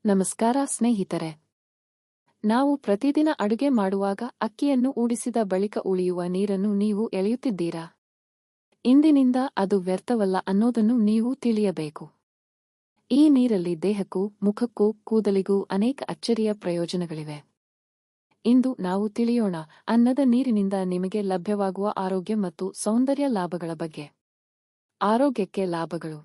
ನಮಸ್ಕಾರ ಸ್ನೇಹಿತರೆ. ನಾವು ಪ್ರತಿದಿನ ಅಡುಗೆ ಮಾಡುವಾಗ ಅಕ್ಕಿಯನ್ನು ಊಡಿಸಿದ ಬಳಿಕ ಉಳಿಯುವ ನೀರನ್ನು ನೀವು ಎಳೆಯುತ್ತಿದ್ದೀರಾ? ಇಂದಿನಿಂದ ಅದು ವ್ಯರ್ಥವಲ್ಲ ಅನ್ನೋದನ್ನು ನೀವು ತಿಳಿಯಬೇಕು. ಈ ನೀರಲ್ಲಿ ದೇಹಕ್ಕೂ ಮುಖಕ್ಕೂ ಕೂದಲಿಗೂ ಅನೇಕ ಅಚ್ಚರಿಯ ಪ್ರಯೋಜನಗಳಿವೆ. ಇಂದು ನಾವು ತಿಳಿಯೋಣ ಅನ್ನದ ನೀರಿನಿಂದ ನಿಮಗೆ ಲಭ್ಯವಾಗುವ ಆರೋಗ್ಯ ಮತ್ತು ಸೌಂದರ್ಯ ಲಾಭಗಳ ಬಗ್ಗೆ. ಆರೋಗ್ಯಕ್ಕೆ ಲಾಭಗಳು.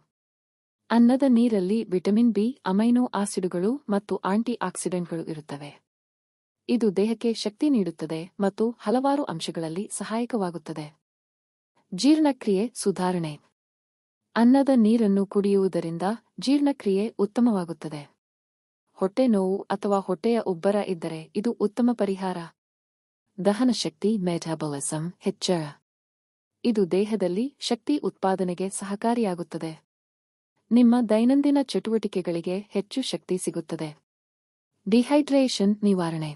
ಅನ್ನದ ನೀರಲ್ಲಿ ವಿಟಮಿನ್ ಬಿ, ಅಮೈನೋ ಆಸಿಡುಗಳು ಮತ್ತು ಆಂಟಿ ಆಕ್ಸಿಡೆಂಟ್ಗಳು ಇರುತ್ತವೆ. ಇದು ದೇಹಕ್ಕೆ ಶಕ್ತಿ ನೀಡುತ್ತದೆ ಮತ್ತು ಹಲವಾರು ಅಂಶಗಳಲ್ಲಿ ಸಹಾಯಕವಾಗುತ್ತದೆ. ಜೀರ್ಣಕ್ರಿಯೆ ಸುಧಾರಣೆ. ಅನ್ನದ ನೀರನ್ನು ಕುಡಿಯುವುದರಿಂದ ಜೀರ್ಣಕ್ರಿಯೆ ಉತ್ತಮವಾಗುತ್ತದೆ. ಹೊಟ್ಟೆ ನೋವು ಅಥವಾ ಹೊಟ್ಟೆಯ ಉಬ್ಬರ ಇದ್ದರೆ ಇದು ಉತ್ತಮ ಪರಿಹಾರ. ದಹನಶಕ್ತಿ ಮೆಟಾಬಾಲಿಸಂ ಹೆಚ್ಚಳ. ಇದು ದೇಹದಲ್ಲಿ ಶಕ್ತಿ ಉತ್ಪಾದನೆಗೆ ಸಹಕಾರಿಯಾಗುತ್ತದೆ. ನಿಮ್ಮ ದೈನಂದಿನ ಚಟುವಟಿಕೆಗಳಿಗೆ ಹೆಚ್ಚು ಶಕ್ತಿ ಸಿಗುತ್ತದೆ. ಡಿಹೈಡ್ರೇಷನ್ ನಿವಾರಣೆ.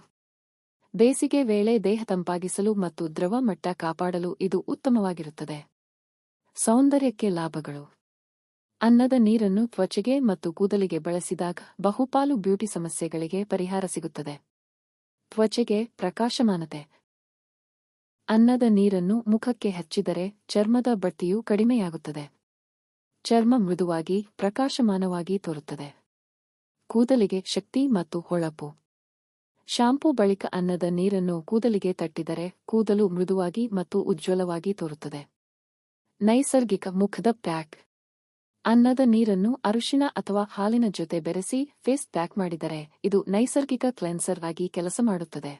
ಬೇಸಿಗೆ ವೇಳೆ ದೇಹ ತಂಪಾಗಿಸಲು ಮತ್ತು ದ್ರವ ಮಟ್ಟ ಕಾಪಾಡಲು ಇದು ಉತ್ತಮವಾಗಿರುತ್ತದೆ. ಸೌಂದರ್ಯಕ್ಕೆ ಲಾಭಗಳು. ಅನ್ನದ ನೀರನ್ನು ತ್ವಚೆಗೆ ಮತ್ತು ಕೂದಲಿಗೆ ಬಳಸಿದಾಗ ಬಹುಪಾಲು ಬ್ಯೂಟಿ ಸಮಸ್ಯೆಗಳಿಗೆ ಪರಿಹಾರ ಸಿಗುತ್ತದೆ. ತ್ವಚೆಗೆ ಪ್ರಕಾಶಮಾನತೆ. ಅನ್ನದ ನೀರನ್ನು ಮುಖಕ್ಕೆ ಹಚ್ಚಿದರೆ ಚರ್ಮದ ಬಡ್ತಿಯು ಕಡಿಮೆಯಾಗುತ್ತದೆ. ಚರ್ಮ ಮೃದುವಾಗಿ ಪ್ರಕಾಶಮಾನವಾಗಿ ತೋರುತ್ತದೆ. ಕೂದಲಿಗೆ ಶಕ್ತಿ ಮತ್ತು ಹೊಳಪು. ಶಾಂಪೂ ಬಳಿಕ ಅನ್ನದ ನೀರನ್ನು ಕೂದಲಿಗೆ ತಟ್ಟಿದರೆ ಕೂದಲು ಮೃದುವಾಗಿ ಮತ್ತು ಉಜ್ವಲವಾಗಿ ತೋರುತ್ತದೆ. ನೈಸರ್ಗಿಕ ಮುಖದ ಪ್ಯಾಕ್. ಅನ್ನದ ನೀರನ್ನು ಅರಿಶಿನ ಅಥವಾ ಹಾಲಿನ ಜೊತೆ ಬೆರೆಸಿ ಫೇಸ್ ಪ್ಯಾಕ್ ಮಾಡಿದರೆ ಇದು ನೈಸರ್ಗಿಕ ಕ್ಲೆನ್ಸರ್ ಆಗಿ ಕೆಲಸ ಮಾಡುತ್ತದೆ.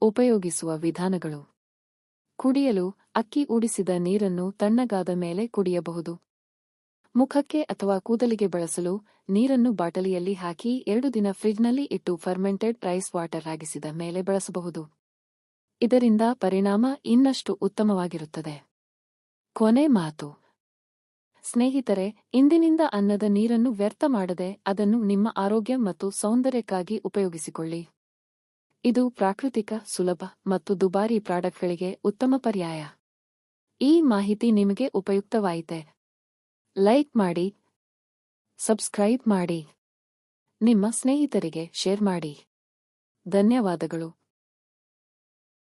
ಉಪಯೋಗಿಸುವ ವಿಧಾನಗಳು. ಕುಡಿಯಲು ಅಕ್ಕಿ ಊಡಿಸಿದ ನೀರನ್ನು ತಣ್ಣಗಾದ ಮೇಲೆ ಕುಡಿಯಬಹುದು. ಮುಖಕ್ಕೆ ಅಥವಾ ಕೂದಲಿಗೆ ಬಳಸಲು ನೀರನ್ನು ಬಾಟಲಿಯಲ್ಲಿ ಹಾಕಿ 2 ದಿನ ಫ್ರಿಜ್ನಲ್ಲಿ ಇಟ್ಟು ಫರ್ಮೆಂಟೆಡ್ ರೈಸ್ ವಾಟರ್ ಆಗಿಸಿದ ಮೇಲೆ ಬಳಸಬಹುದು. ಇದರಿಂದ ಪರಿಣಾಮ ಇನ್ನಷ್ಟು ಉತ್ತಮವಾಗಿರುತ್ತದೆ. ಕೊನೆ ಮಾತು. ಸ್ನೇಹಿತರೆ, ಇಂದಿನಿಂದ ಅನ್ನದ ನೀರನ್ನು ವ್ಯರ್ಥ ಮಾಡದೆ ಅದನ್ನು ನಿಮ್ಮ ಆರೋಗ್ಯ ಮತ್ತು ಸೌಂದರ್ಯಕ್ಕಾಗಿ ಉಪಯೋಗಿಸಿಕೊಳ್ಳಿ. ಇದು ಪ್ರಾಕೃತಿಕ, ಸುಲಭ ಮತ್ತು ದುಬಾರಿ ಪ್ರಾಡಕ್ಟ್ಗಳಿಗೆ ಉತ್ತಮ ಪರ್ಯಾಯ. ಈ ಮಾಹಿತಿ ನಿಮಗೆ ಉಪಯುಕ್ತವಾಯಿತೆ? ಲೈಕ್ ಮಾಡಿ, ಸಬ್ಸ್ಕ್ರೈಬ್ ಮಾಡಿ, ನಿಮ್ಮ ಸ್ನೇಹಿತರಿಗೆ ಶೇರ್ ಮಾಡಿ. ಧನ್ಯವಾದಗಳು.